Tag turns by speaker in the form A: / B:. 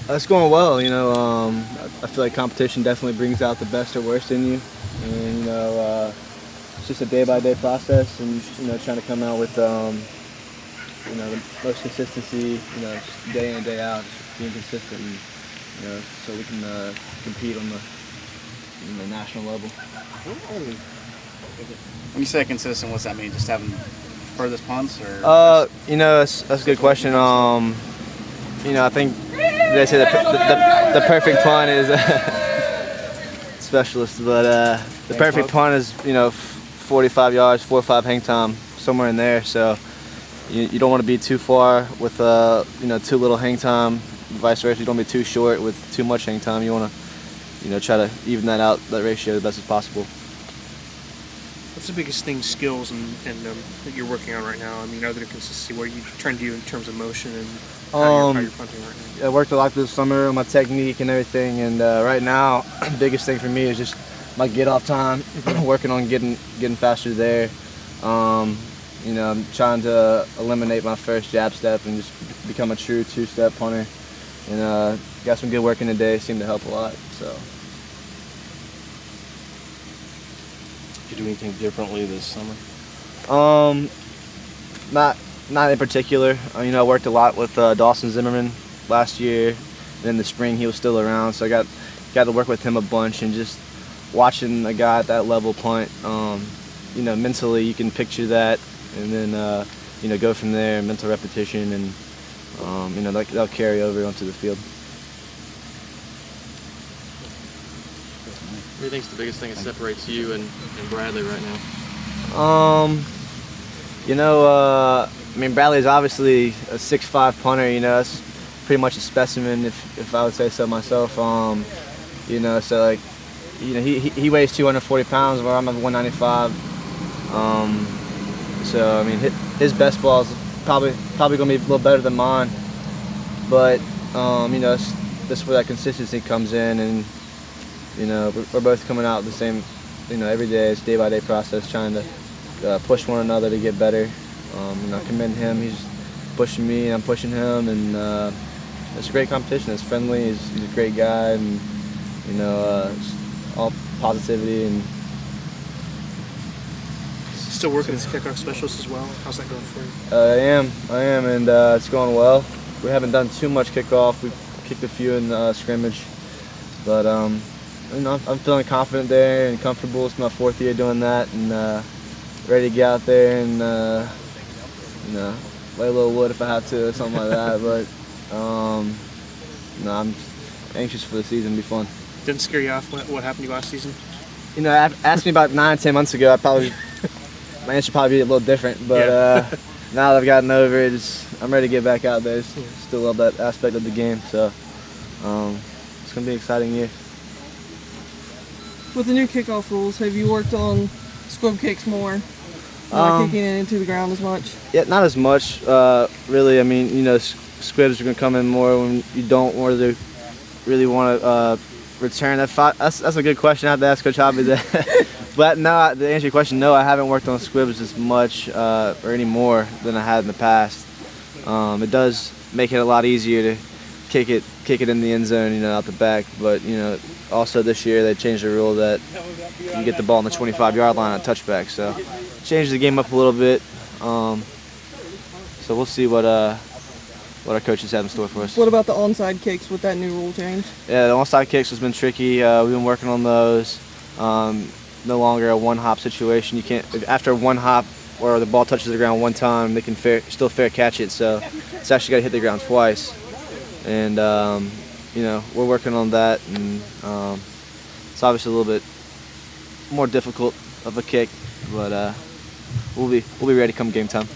A: It's going well. I feel like competition definitely brings out the best or worst in you, and it's just a day-by-day process, and trying to come out with the most consistency, just day in and day out, just being consistent, and, so we can compete on the national level.
B: When you say consistent, what's that mean? Just having furthest punts, or?
A: That's a good question. I think they say the perfect punt is specialist, but the perfect punt is 45 yards, 4 or 5 hang time, somewhere in there. So you don't want to be too far with too little hang time. Vice versa, you don't want to be too short with too much hang time. You want to try to even that out, that ratio, the best as possible.
C: What's the biggest thing, skills, and that you're working on right now? I mean, other than consistency, what are you trying to do in terms of motion and how you're punting right now?
A: I worked a lot this summer on my technique and everything, and right now, the biggest thing for me is just my get-off time, working on getting faster there. I'm trying to eliminate my first jab step and just become a true two-step punter. And got some good work in the day, seemed to help a lot. So.
D: Did you do anything differently this summer?
A: Not in particular. I worked a lot with Dawson Zimmerman last year. And in the spring, he was still around, so I got to work with him a bunch, and just watching a guy at that level punt. Mentally you can picture that, and then go from there. Mental repetition, and that'll carry over onto the field.
D: What do you think is the biggest thing that separates you and Bradley right now?
A: Bradley's obviously a 6'5" punter. That's pretty much a specimen, if I would say so myself. He weighs 240 pounds, where I'm at 195. His best ball is probably going to be a little better than mine. But that's where that consistency comes in, and we're both coming out the same. Every day it's day-by-day process, trying to push one another to get better. I commend him. He's pushing me, and I'm pushing him, and it's a great competition. It's friendly. He's a great guy, and it's all positivity. And
C: still working as a kickoff specialist as well. How's that going for you?
A: I am, and it's going well. We haven't done too much kickoff. We've kicked a few in scrimmage, but I'm feeling confident there and comfortable. It's my 4th year doing that, and ready to get out there and lay a little wood if I have to, or something like that. But I'm anxious for the season to be fun.
C: Didn't scare you off what happened to you last season?
A: Asked me about 9-10 months ago, my answer would probably be a little different. But now that I've gotten over it, I'm ready to get back out there. Still love that aspect of the game, so it's going to be an exciting year.
E: With the new kickoff rules, have you worked on squib kicks more? Not kicking it into the ground as much?
A: Yeah, not as much, really. Squibs are going to come in more when you don't really want to return. That's a good question. I have to ask Coach Hobby that. But no, to answer your question, no, I haven't worked on squibs as much or any more than I had in the past. It does make it a lot easier to kick it in the end zone, out the back. But also this year they changed the rule that you get the ball on the 25-yard line on touchback. So changed the game up a little bit. So we'll see what our coaches have in store for us.
E: What about the onside kicks with that new rule change?
A: Yeah, the onside kicks has been tricky. We've been working on those. No longer a one-hop situation. You can't, after one hop or the ball touches the ground one time, they can still fair catch it. So it's actually got to hit the ground twice. And we're working on that, and it's obviously a little bit more difficult of a kick, but we'll be ready come game time.